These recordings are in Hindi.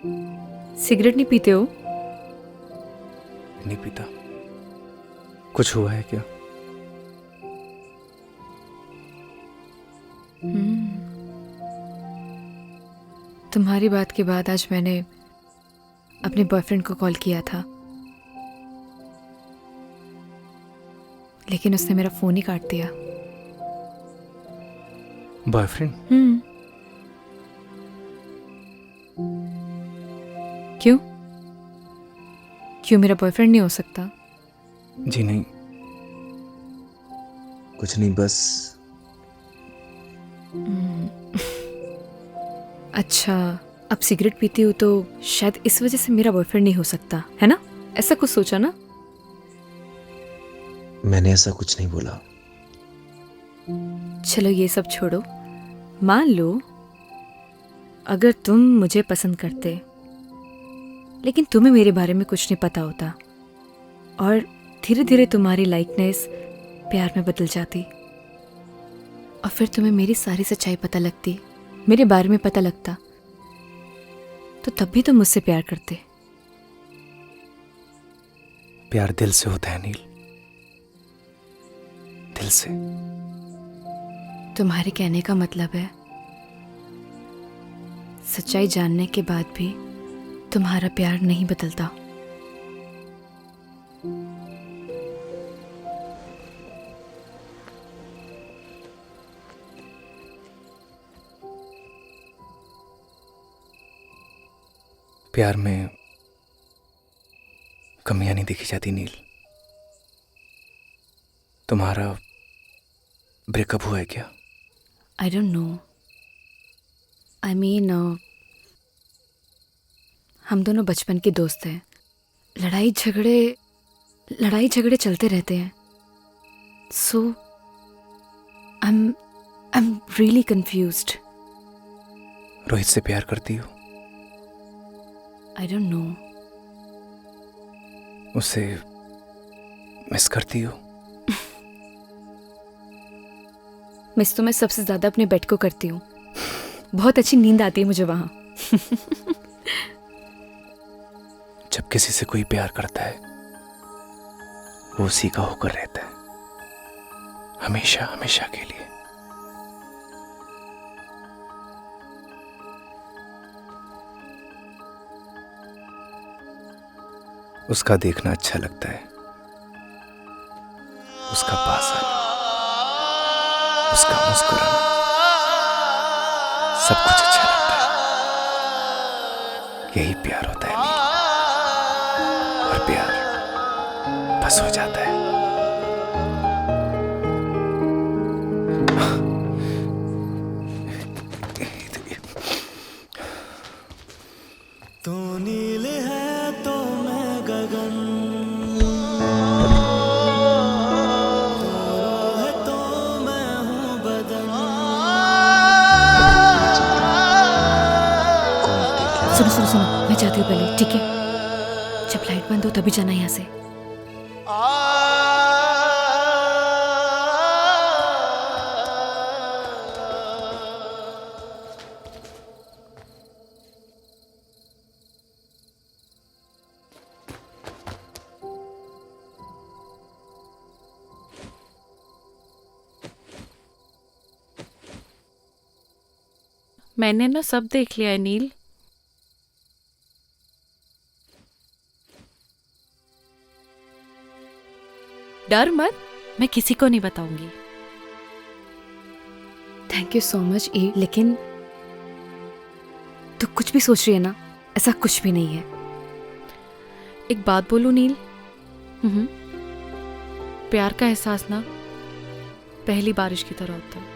सिगरेट नहीं पीते हो? नहीं पीता। कुछ हुआ है क्या? तुम्हारी बात के बाद आज मैंने अपने बॉयफ्रेंड को कॉल किया था, लेकिन उसने मेरा फोन ही काट दिया। बॉयफ्रेंड? क्यों? क्यों मेरा बॉयफ्रेंड नहीं हो सकता? जी नहीं, कुछ नहीं, बस अच्छा, अब सिगरेट पीती हूँ तो शायद इस वजह से मेरा बॉयफ्रेंड नहीं हो सकता, है ना? ऐसा कुछ सोचा ना? मैंने ऐसा कुछ नहीं बोला। चलो ये सब छोड़ो। मान लो अगर तुम मुझे पसंद करते, लेकिन तुम्हें मेरे बारे में कुछ नहीं पता होता और धीरे धीरे तुम्हारी लाइकनेस प्यार में बदल जाती, और फिर तुम्हें मेरी सारी सच्चाई पता लगती, मेरे बारे में पता लगता, तो तब भी तुम मुझसे प्यार करते। प्यार दिल से होता है नील, दिल से। तुम्हारे कहने का मतलब है सच्चाई जानने के बाद भी तुम्हारा प्यार नहीं बदलता। प्यार में कमियां नहीं देखी जाती नील। तुम्हारा ब्रेकअप हुआ है क्या? आई डोंट नो। आई मीन हम दोनों बचपन के दोस्त हैं। लड़ाई झगड़े चलते रहते हैं। So I am really confused. Rohit से प्यार करती हो? I don't know. उसे मिस करती हो? मिस तो मैं सबसे ज्यादा अपने बेड को करती हूँ। बहुत अच्छी नींद आती है मुझे वहां। जब किसी से कोई प्यार करता है वो उसी का होकर रहता है, हमेशा हमेशा के लिए। उसका देखना अच्छा लगता है, उसका पास आना, उसका मुस्कुराना, सब कुछ अच्छा लगता है। यही प्यार होता है नील। और प्यार बस हो जाता है। तू नील है तो मैं गगन, तू है तो मैं हूँ बदन। सुनो सुनो सुनो, मैं जाती हूँ पहले, ठीक है? जब लाइट बंद हो तभी जाना यहाँ से। मैंने ना सब देख लिया है नील। डर मत, मैं किसी को नहीं बताऊंगी। थैंक यू सो मच ई, लेकिन तू कुछ भी सोच रही है ना, ऐसा कुछ भी नहीं है। एक बात बोलूं नील, प्यार का एहसास ना पहली बारिश की तरह होता है।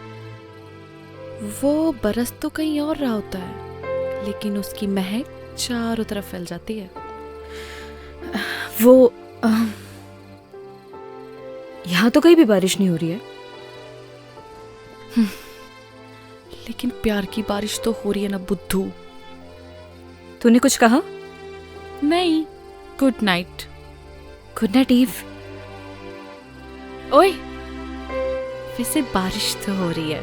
वो बरस तो कहीं और रहा होता है, लेकिन उसकी महक चारों तरफ फैल जाती है। वो यहाँ तो कहीं भी बारिश नहीं हो रही है। लेकिन प्यार की बारिश तो हो रही है ना बुद्धू। तूने कुछ कहा? नहीं, good night. Good night Eve. ओए, वैसे बारिश तो हो रही है।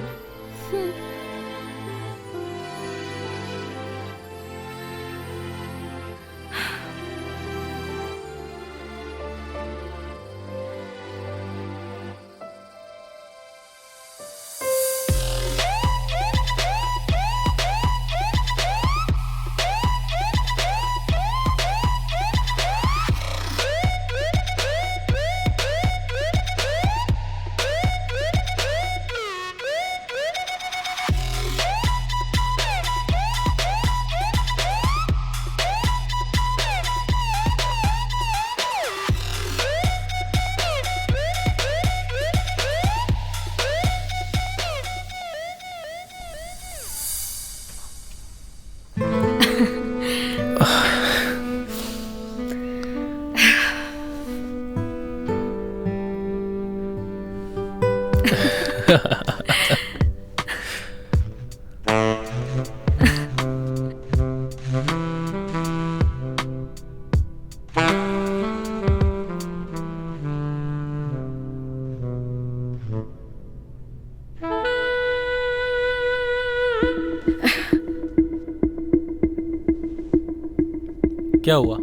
क्या हुआ?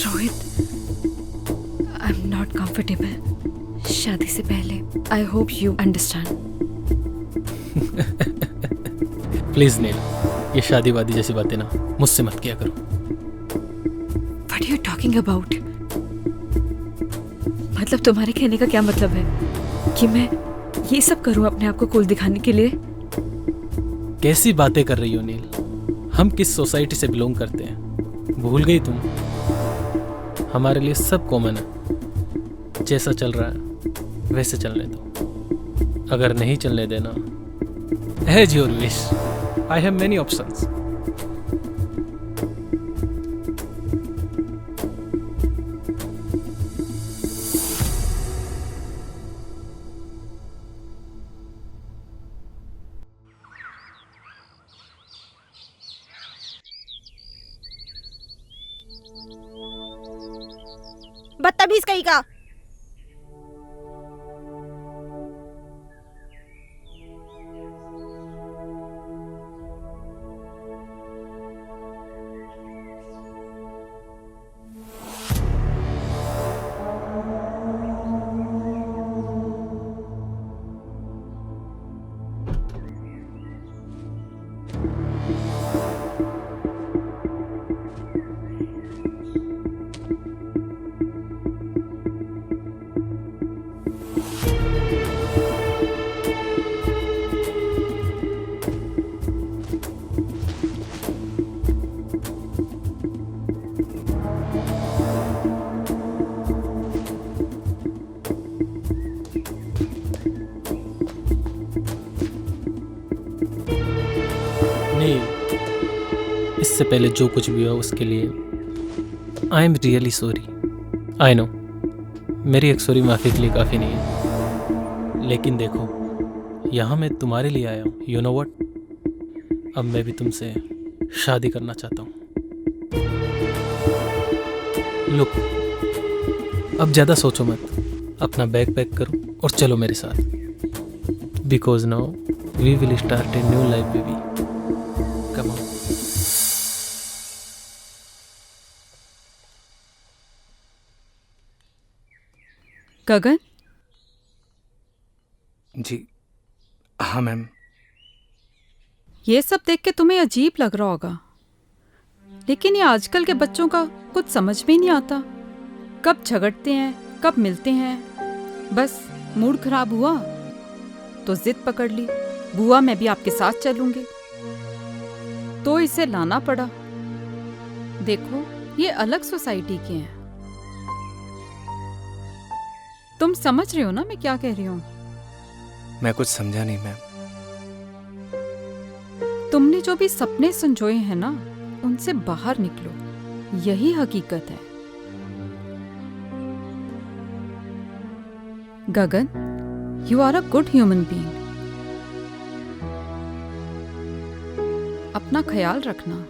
Rohit, I am not comfortable शादी से पहले. I hope you understand. Please Neel, ये शादी वादी जैसी बातें ना मुझसे मत किया करो. What are you talking about? मतलब तुम्हारे कहने का क्या मतलब है कि मैं ये सब करूं अपने आप को कूल दिखाने के लिए? कैसी बातें कर रही हो नील? हम किस सोसाइटी से बिलोंग करते हैं भूल गई तुम? हमारे लिए सब कॉमन है. जैसा चल रहा है वैसे चलने दो. अगर नहीं चलने देना, as your wish. I have many options. बदतमीज कहीं का. इससे पहले जो कुछ भी हुआ उसके लिए आई am really sorry. I know मेरी एक सॉरी माफ़ी के लिए काफ़ी नहीं है, लेकिन देखो यहाँ मैं तुम्हारे लिए आया हूँ. यू नो व्हाट, अब मैं भी तुमसे शादी करना चाहता हूँ. लुक, अब ज़्यादा सोचो मत, अपना बैग पैक करो और चलो मेरे साथ. Because now we will start a new life baby. Come on. Gagan, जी हाँ मैम. ये सब देख के तुम्हें अजीब लग रहा होगा, लेकिन ये आजकल के बच्चों का कुछ समझ में नहीं आता. कब झगड़ते हैं, कब मिलते हैं. बस मूड खराब हुआ तो जिद पकड़ ली, बुआ मैं भी आपके साथ चलूंगी, तो इसे लाना पड़ा. देखो ये अलग सोसाइटी के हैं. तुम समझ रहे हो ना मैं क्या कह रही हूँ? मैं कुछ समझा नहीं मैम. तुमने जो भी सपने संजोए हैं ना, उनसे बाहर निकलो, यही हकीकत है. Gagan, you are a good human being. अपना ख्याल रखना.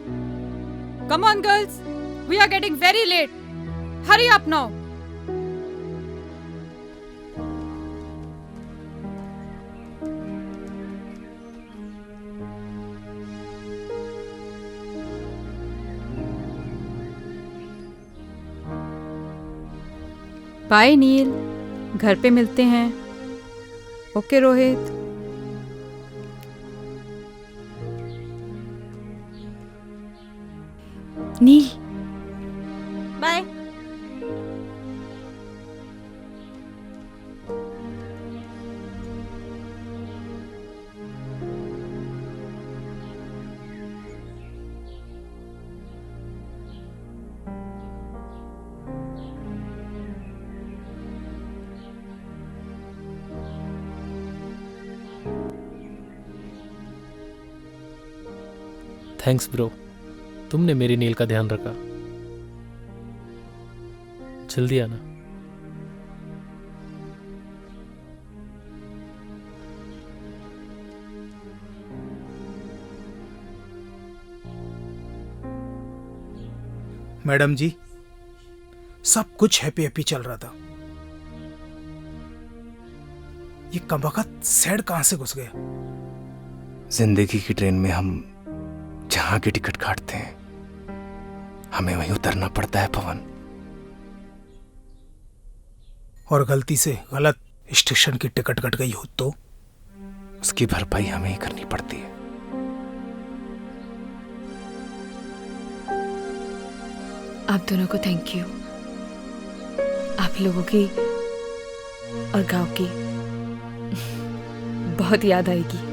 Come on girls, we are getting very late. Hurry up now. Bye Neel, घर पे मिलते हैं. Okay Rohit. Neel, bye. Thanks bro, तुमने मेरी नील का ध्यान रखा. जल्दी आना. मैडम जी, सब कुछ हैप्पी हैप्पी चल रहा था. ये कमबख्त सैड कहां से घुस गया? जिंदगी की ट्रेन में हम जहां की टिकट काटते हैं हमें वहीं उतरना पड़ता है पवन। और गलती से गलत स्टेशन की टिकट कट गई हो तो? उसकी भरपाई हमें ही करनी पड़ती है। आप दोनों को थैंक यू। आप लोगों की और गांव की बहुत याद आएगी।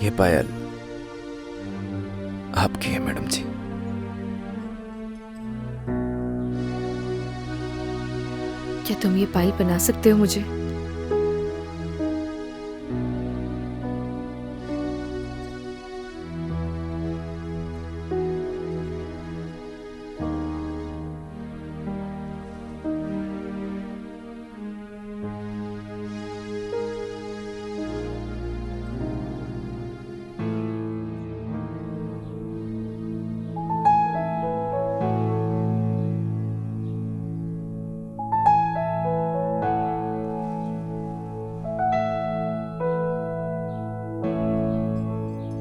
ये पायल आपकी है मैडम जी। क्या तुम ये पायल बना सकते हो मुझे?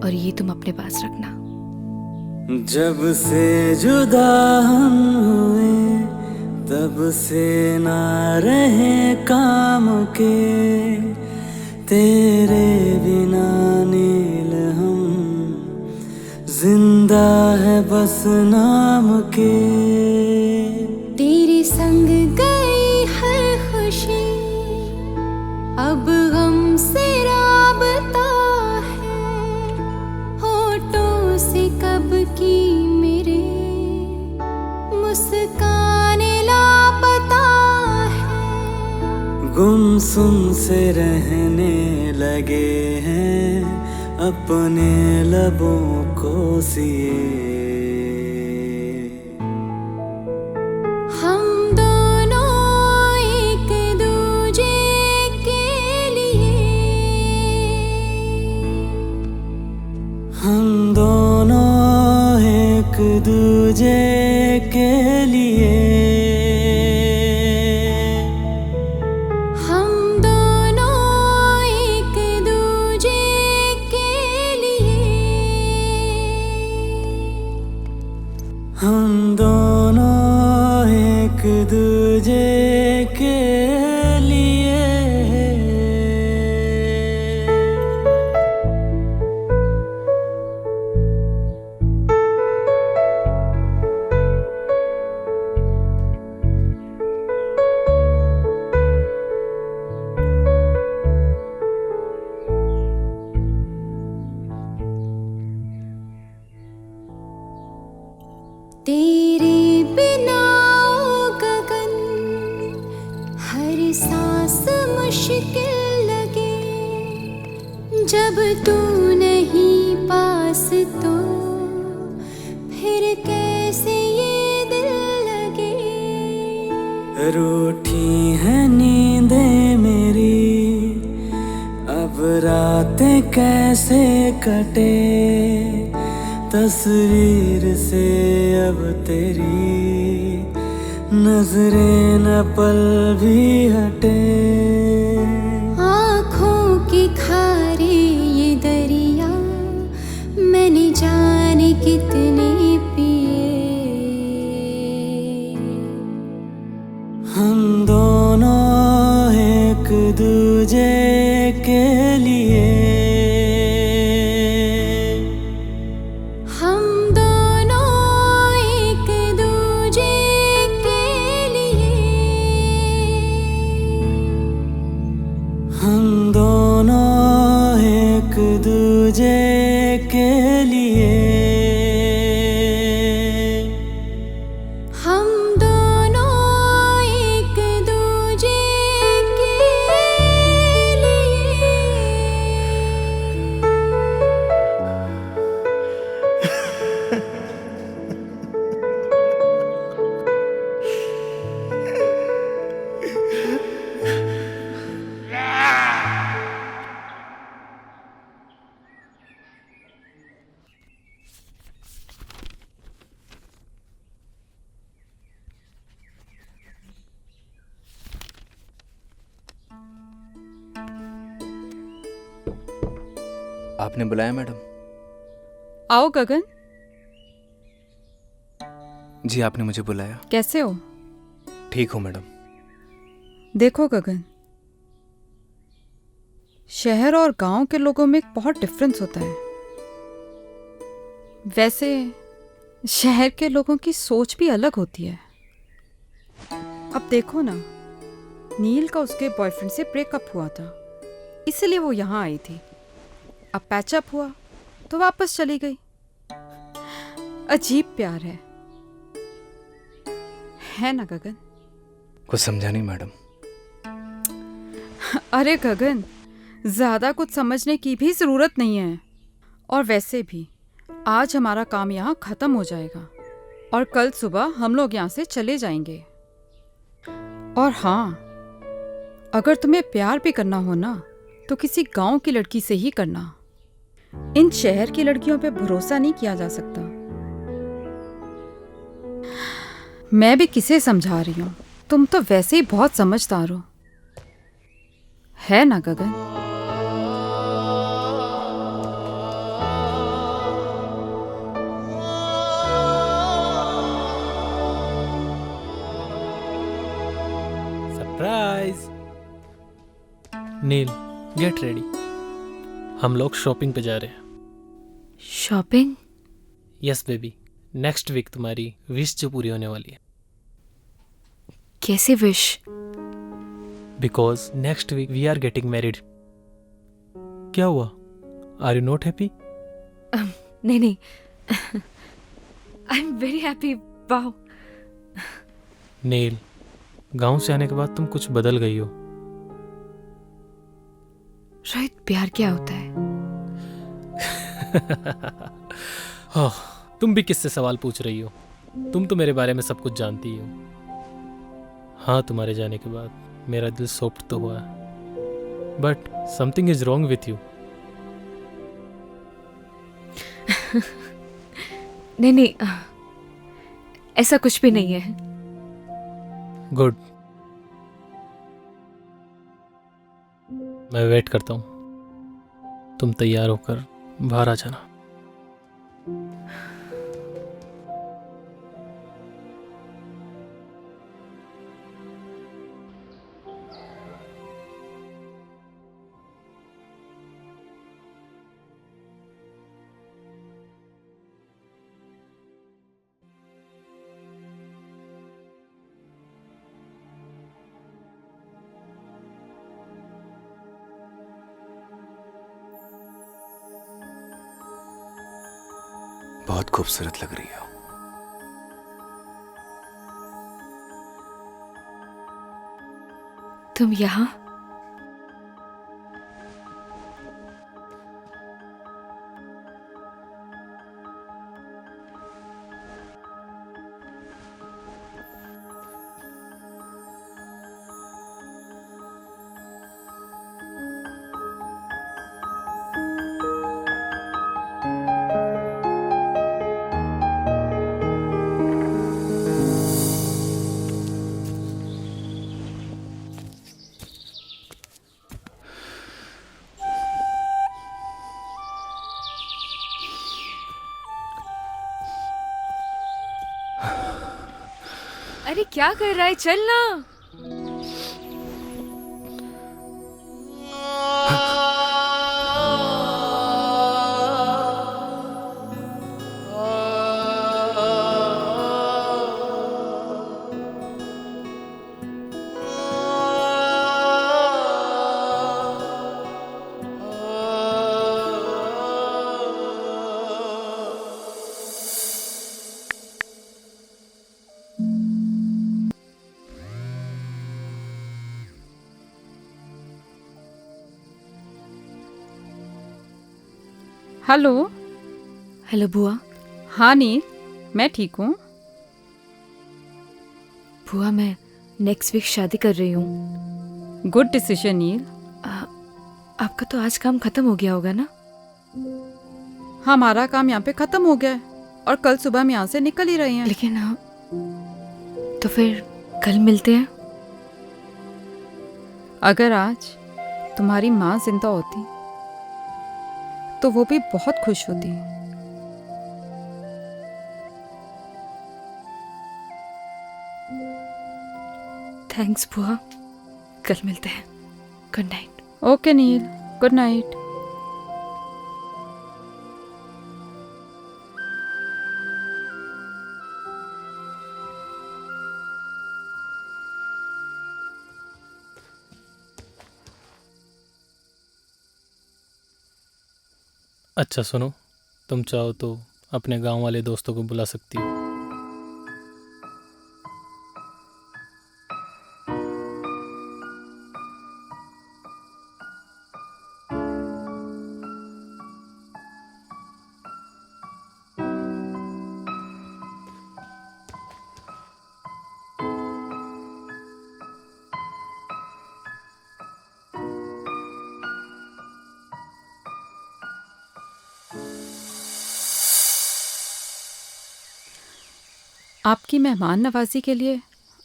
और ये तुम अपने पास रखना। जब से जुदा हम हुए तब से ना रहे काम के, तेरे बिना नील हम जिंदा है बस नाम के। तेरे संग गई हर खुशी अब हमसे राबता है, होठों से कब की मेरे मुस्कान लापता है। गुमसुम से रहने लगे हैं अपने लबों को सिए। हम दोनों एक दूजे के लिए, हम दोनों एक दूजे के लिए, हम दोनों एक दूजे के लिए, हम दोनों एक दूजे के लिए। तेरे बिना ओ गगन हर सांस मुश्किल लगे, जब तू नहीं पास तो फिर कैसे ये दिल लगे। रूठी है नींदें मेरी अब रातें कैसे कटे, तस्वीर से अब तेरी नजरें न पल भी हटे। आँखों के खारे ये दरिया मैंने जाने कितने पिए। हम दोनों एक दूजे के लिए, हम दोनों एक दूजे के लिए, हम दोनों एक दूजे के लिए, हम दोनों एक दूजे के लिए। आपने बुलाया मैडम? आओ गगन, जी आपने मुझे बुलाया। कैसे हो? ठीक हूँ मैडम। देखो गगन, शहर और गांव के लोगों में एक बहुत डिफरेंस होता है। वैसे शहर के लोगों की सोच भी अलग होती है। अब देखो ना, नील का उसके बॉयफ्रेंड से ब्रेकअप हुआ था, इसलिए वो यहाँ आई थी। अब पैचअप हुआ तो वापस चली गई। अजीब प्यार है ना गगन? कुछ समझा नहीं मैडम। अरे गगन, ज्यादा कुछ समझने की भी जरूरत नहीं है। और वैसे भी आज हमारा काम यहाँ खत्म हो जाएगा और कल सुबह हम लोग यहाँ से चले जाएंगे। और हाँ, अगर तुम्हें प्यार भी करना हो ना तो किसी गांव की लड़की से ही करना। इन शहर की लड़कियों पे भरोसा नहीं किया जा सकता। मैं भी किसे समझा रही हूँ, तुम तो वैसे ही बहुत समझदार हो, है ना Gagan? Surprise. Neel, get ready, हम लोग शॉपिंग पे जा रहे हैं। Shopping? Yes baby, next week तुम्हारी विश जो पूरी होने वाली है। कैसे wish? Because next week we are getting married. क्या हुआ? Are you not happy? नहीं नहीं, I am very happy. Wow. Neel, गांव से आने के बाद तुम कुछ बदल गई हो। रोहित, प्यार क्या होता है? हाँ, तुम भी किससे सवाल पूछ रही हो? तुम तो मेरे बारे में सब कुछ जानती हो। हाँ, तुम्हारे जाने के बाद मेरा दिल सॉफ्ट तो हुआ है, but something is wrong with you. नहीं नहीं, ऐसा कुछ भी नहीं है। गुड, मैं वेट करता हूँ। तुम तैयार होकर बाहर आ जाना। बहुत खूबसूरत लग रही हो। तुम यहाँ? अरे क्या कर रहा है? चल ना। हेलो। हेलो बुआ। हाँ नील, मैं ठीक हूँ। बुआ, मैं नेक्स्ट वीक शादी कर रही हूँ। गुड डिसीजन नील। आपका तो आज काम खत्म हो गया होगा ना? हमारा काम यहाँ पे खत्म हो गया है और कल सुबह हम यहाँ से निकल ही रहे हैं। लेकिन तो फिर कल मिलते हैं। अगर आज तुम्हारी माँ जिंदा होती तो वो भी बहुत खुश होती। थैंक्स बुआ, कल मिलते हैं। Good night. ओके नील, गुड नाइट। अच्छा सुनो, तुम चाहो तो अपने गांव वाले दोस्तों को बुला सकती हो। आपकी मेहमान नवाजी के लिए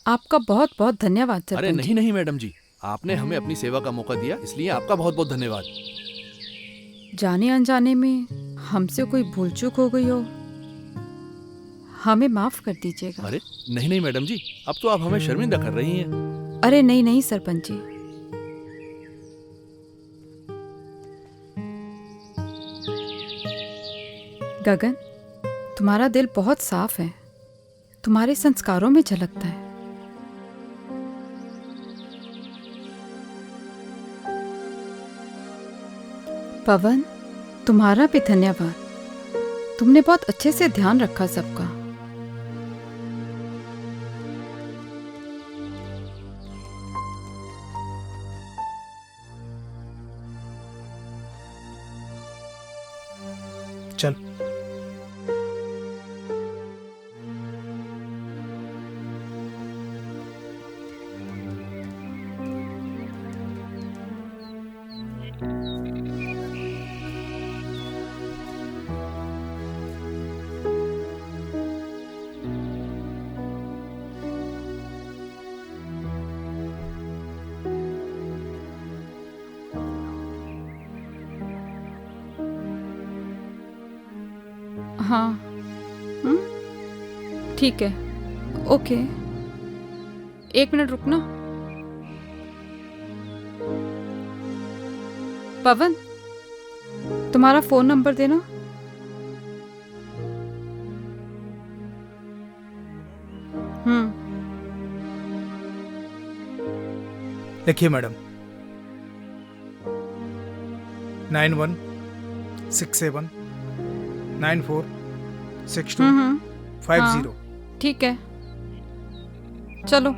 आपका बहुत बहुत धन्यवाद सरपंच अरे जी। नहीं नहीं मैडम जी, आपने हमें अपनी सेवा का मौका दिया, इसलिए आपका बहुत बहुत धन्यवाद। जाने अनजाने में हमसे कोई भूल चूक हो गई हो, हमें माफ कर दीजिएगा। अरे नहीं नहीं मैडम जी, अब तो आप हमें शर्मिंदा कर रही हैं। अरे नहीं नहीं सरपंच जी, गगन, तुम्हारा दिल बहुत साफ है, तुम्हारे संस्कारों में झलकता है। पवन, तुम्हारा भी धन्यवाद, तुमने बहुत अच्छे से ध्यान रखा सबका। चल। हाँ, ठीक है, ओके। 1 मिनट रुकना। पवन, तुम्हारा फोन नंबर देना। लिखिए मैडम, 9167 946250। ठीक है, चलो।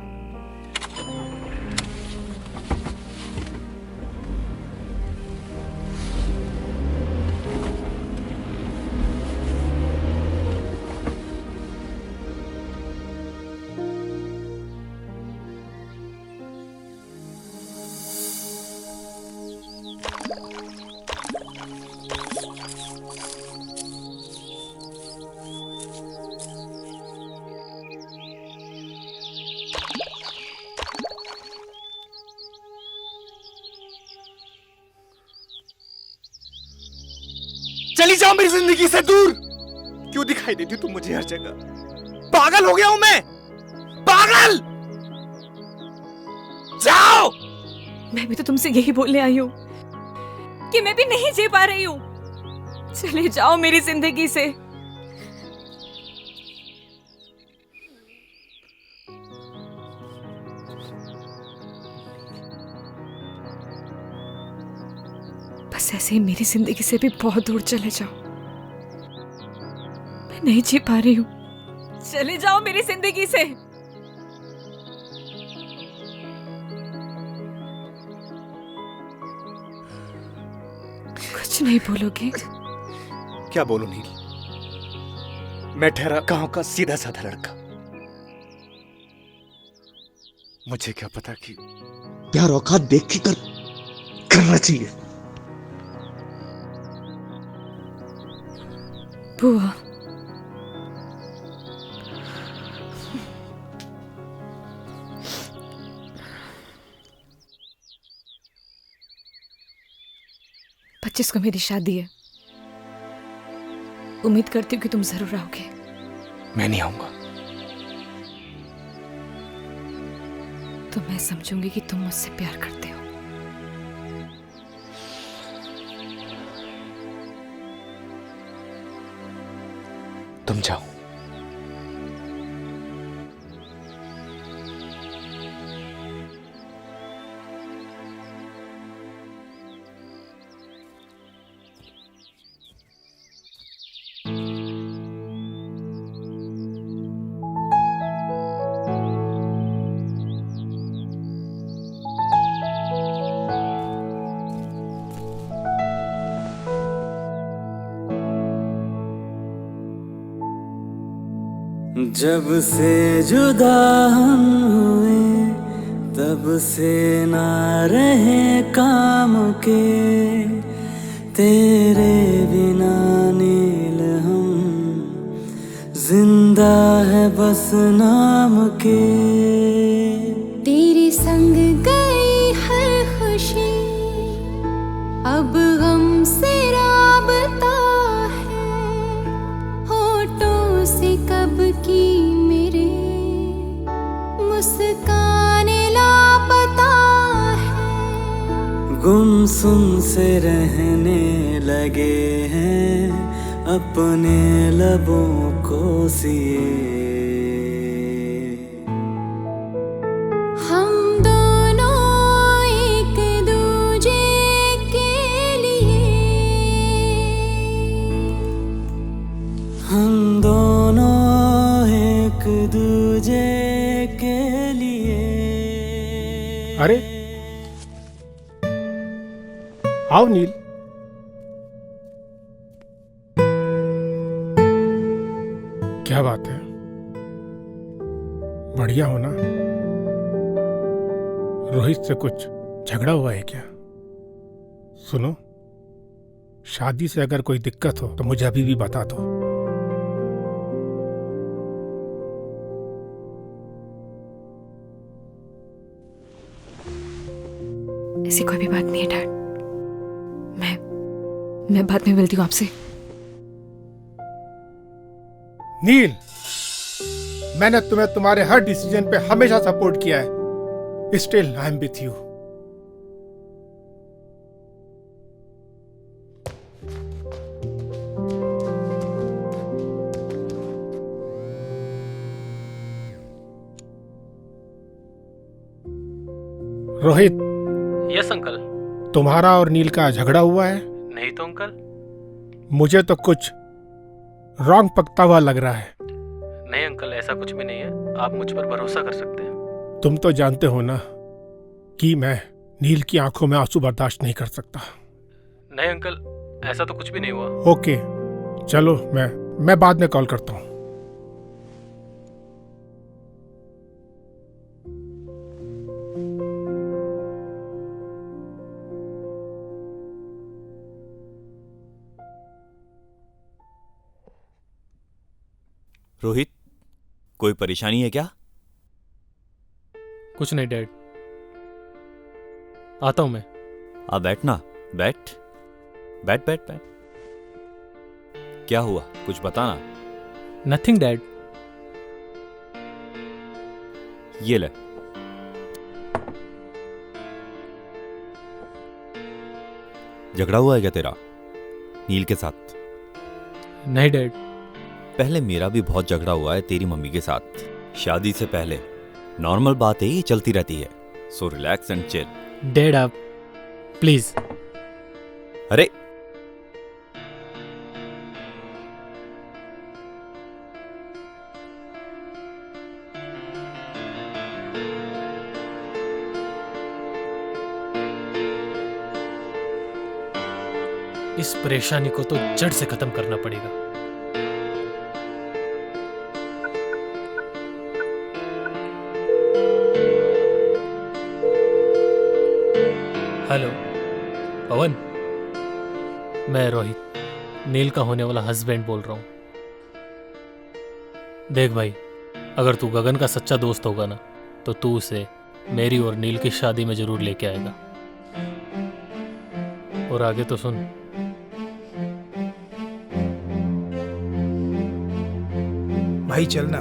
चली जाओ मेरी जिंदगी से दूर। क्यों दिखाई देती तुम मुझे हर जगह? पागल हो गया हूं मैं, पागल। जाओ। मैं भी तो तुमसे यही बोलने आई हूँ कि मैं भी नहीं जी पा रही हूँ। चले जाओ मेरी जिंदगी से। बस ऐसे ही मेरी जिंदगी से भी बहुत दूर चले जाओ। मैं नहीं जी पा रही हूँ। चले जाओ मेरी जिंदगी से। कुछ नहीं बोलोगे? क्या बोलूं नील? मैं ठहरा गांव का सीधा साधा लड़का। मुझे क्या पता कि प्यार औकात देख के करना चाहिए। बुआ, पच्चीस को मेरी शादी है। उम्मीद करती हूँ कि तुम जरूर आओगे। मैं नहीं आऊंगा। तो मैं समझूंगी कि तुम मुझसे प्यार करते हो। तुम जाओ। जब से जुदा हम हुए तब से ना रहे काम के, तेरे बिना नील हम जिंदा है बस नाम के। तेरे संग गई हर खुशी अब हमसे राबता है, होठों से कब की मेरे मुस्कान लापता है। गुमसुम से रहने लगे हैं अपने लबों को सिए। हम दोनों एक दूजे के लिए, हम दोनों एक दूजे के लिए। अरे आओ नील। क्या बात है, बढ़िया हो ना? रोहित से कुछ झगड़ा हुआ है क्या? सुनो, शादी से अगर कोई दिक्कत हो तो मुझे अभी भी बता दो। ऐसी कोई भी बात नहीं है डैड। मैं बाद में मिलती हूँ आपसे। नील, मैंने तुम्हें तुम्हारे हर डिसीजन पे हमेशा सपोर्ट किया है। Still I am with you. Rohit. Yes uncle. तुम्हारा और नील का झगड़ा हुआ है? नहीं तो अंकल। मुझे तो कुछ रॉन्ग पकता हुआ लग रहा है। नहीं अंकल, ऐसा कुछ भी नहीं है, आप मुझ पर भरोसा कर सकते हैं। तुम तो जानते हो ना कि मैं नील की आंखों में आंसू बर्दाश्त नहीं कर सकता। नहीं अंकल, ऐसा तो कुछ भी नहीं हुआ। ओके चलो, मैं बाद में कॉल करता हूँ। रोहित, कोई परेशानी है क्या? कुछ नहीं डैड, आता हूं मैं। आप बैठना, बैठ बैठ बैठ बैठ। क्या हुआ, कुछ बताना। Nothing dad. ये ले। झगड़ा हुआ है क्या तेरा नील के साथ? नहीं डैड। पहले मेरा भी बहुत झगड़ा हुआ है तेरी मम्मी के साथ, शादी से पहले। नॉर्मल बात है, ये चलती रहती है। So relax and chill. Dad आप प्लीज। अरे इस परेशानी को तो जड़ से खत्म करना पड़ेगा। हेलो पवन, मैं रोहित, नील का होने वाला हस्बैंड बोल रहा हूं। देख भाई, अगर तू गगन का सच्चा दोस्त होगा ना, तो तू उसे मेरी और नील की शादी में जरूर लेके आएगा। और आगे तो सुन। भाई चलना,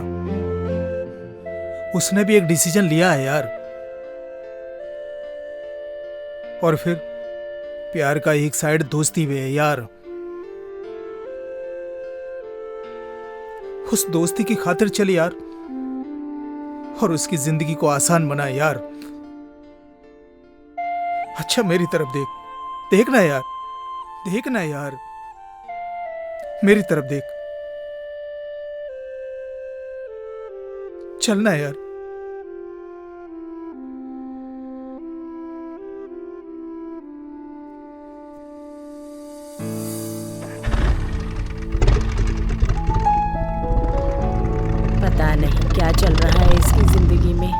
उसने भी एक डिसीजन लिया है यार। और फिर प्यार का एक साइड दोस्ती भी है यार। उस दोस्ती की खातिर चल यार, और उसकी जिंदगी को आसान बना यार। अच्छा मेरी तरफ देखना यार, देखना यार, मेरी तरफ देख, चलना यार। पता नहीं क्या चल रहा है इसकी जिंदगी में।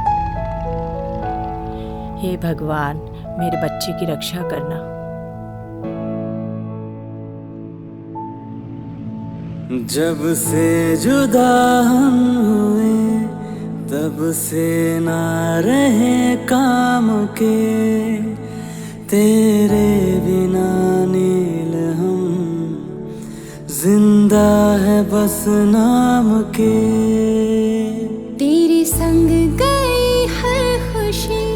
हे भगवान, मेरे बच्चे की रक्षा करना। जब से जुदा हम हुए तब से ना रहे काम के, तेरे बिना नील हम जिंदा है बस नाम के। तेरे संग गई हर खुशी,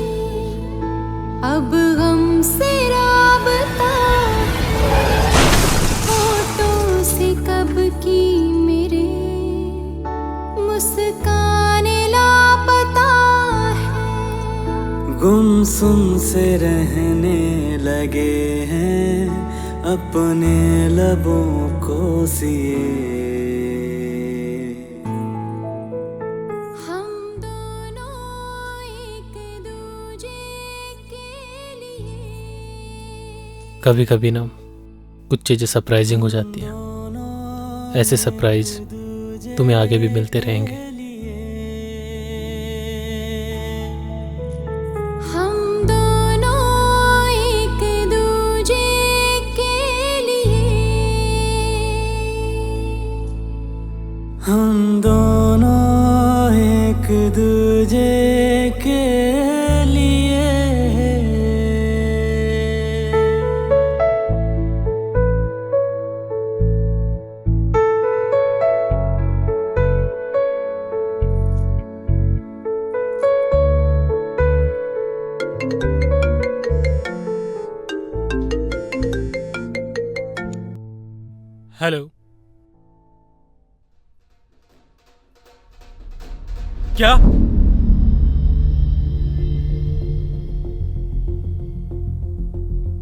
अब गम से राबता, होठों से कब की मेरे मुस्काने लापता है। गुमसुम से रहने लगे हैं अपने लबों को सिए। कभी कभी ना कुछ चीज़ें सरप्राइजिंग हो जाती हैं। ऐसे सरप्राइज तुम्हें आगे भी मिलते रहेंगे। हम दोनों एक दूजे के लिए, हम दोनों एक दूजे के लिए। हेलो, क्या?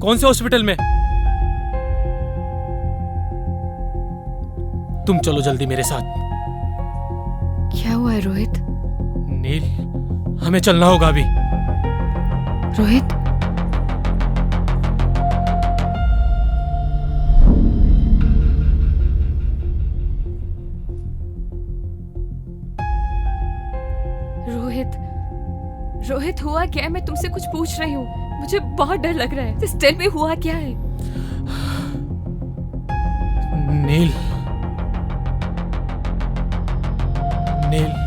कौन से हॉस्पिटल में? तुम चलो जल्दी मेरे साथ। क्या हुआ है रोहित? नील, हमें चलना होगा अभी। रोहित, रोहित हुआ क्या है? मैं तुमसे कुछ पूछ रही हूँ, मुझे बहुत डर लग रहा है। Just tell me, हुआ क्या है? नील, नील,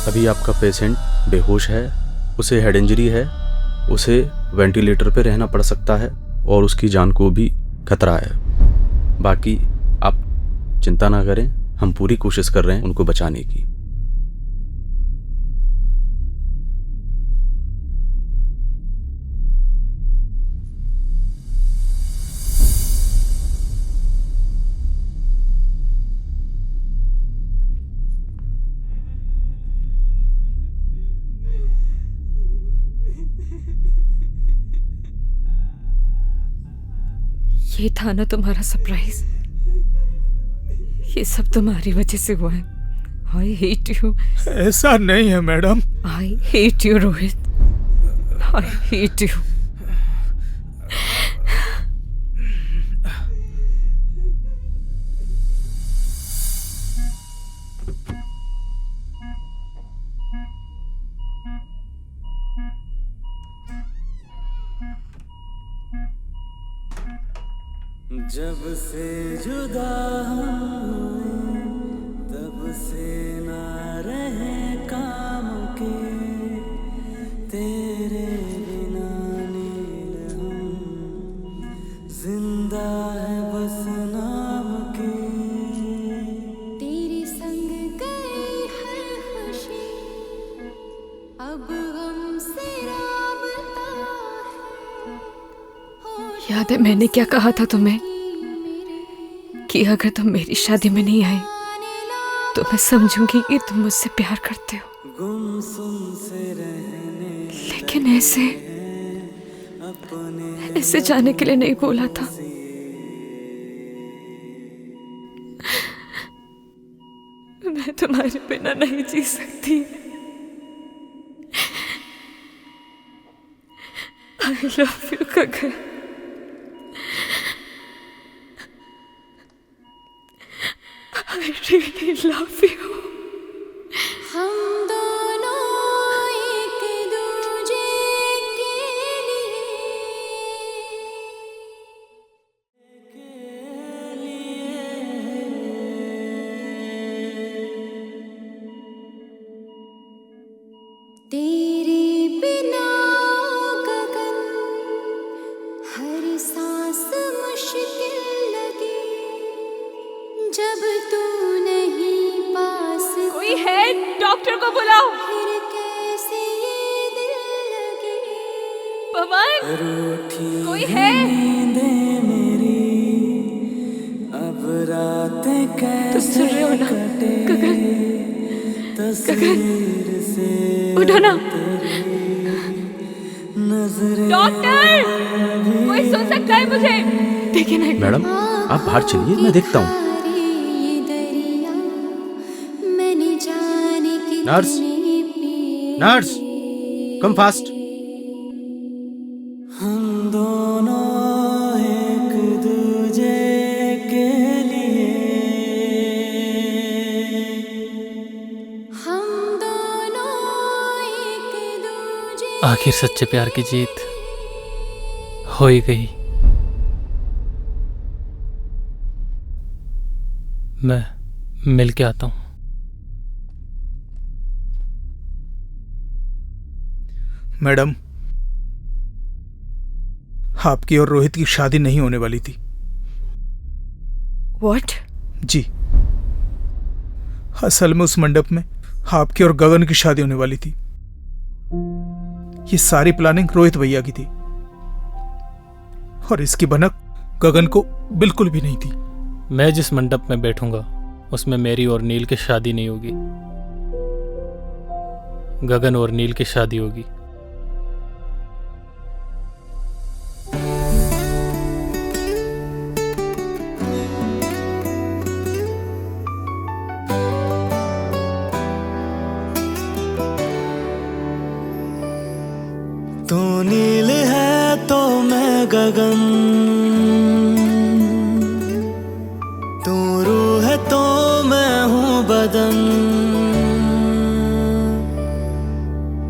अभी आपका पेशेंट बेहोश है, उसे हेड इंजरी है, उसे वेंटिलेटर पे रहना पड़ सकता है और उसकी जान को भी खतरा है। बाकी आप चिंता ना करें, हम पूरी कोशिश कर रहे हैं उनको बचाने की। ये था ना तुम्हारा सरप्राइज? ये सब तुम्हारी वजह से हुआ है। I hate you. ऐसा नहीं है madam. I hate you Rohit, I hate you. जब से जुदा हुए तब से ना रहे काम के तेरे बिना नील हम जिंदा है बस नाम के तेरे संग गई हर खुशी अब हमसे राबता है। याद है मैंने क्या कहा था तुम्हें कि अगर तुम मेरी शादी में नहीं आए तो मैं समझूंगी कि तुम मुझसे प्यार करते हो। गुमसुम से रहने लेकिन ऐसे जाने के लिए नहीं बोला था। मैं तुम्हारे बिना नहीं जी सकती। I love you, Gagan. I really love you। हम दोनों एक दूजे के लिए तेरे बिना गगन हर सांस मुश्किल लगी जब तू नहीं पास। कोई है? डॉक्टर को बुलाओ। फिर कैसे ये दिल लगे पवन, रूठी कोई है? नींदें मेरी अब रातें कैसे सुन रहे हो ना? गगन, तस्वीर से उठो ना। नजरें डॉक्टर, कोई सुन सकता है मुझे? देखिए ना। मैडम आप बाहर चलिए, मैं देखता हूँ। ये दरिया मैंने जाने की नर्स, नर्स, कम फास्ट। हम दोनों एक दूजे के लिए हम दोनों एक दूजे आखिर सच्चे प्यार की जीत हो ही गई। मैं मिल के आता हूँ। मैडम, आपकी और रोहित की शादी नहीं होने वाली थी। What? जी, असल में उस मंडप में आपकी और गगन की शादी होने वाली थी। ये सारी प्लानिंग रोहित भैया की थी और इसकी भनक गगन को बिल्कुल भी नहीं थी। मैं जिस मंडप में बैठूंगा उसमें मेरी और नील की शादी नहीं होगी, गगन और नील की शादी होगी। तू नील है तो मैं गगन, तू रूह है तो मैं हूँ बदन।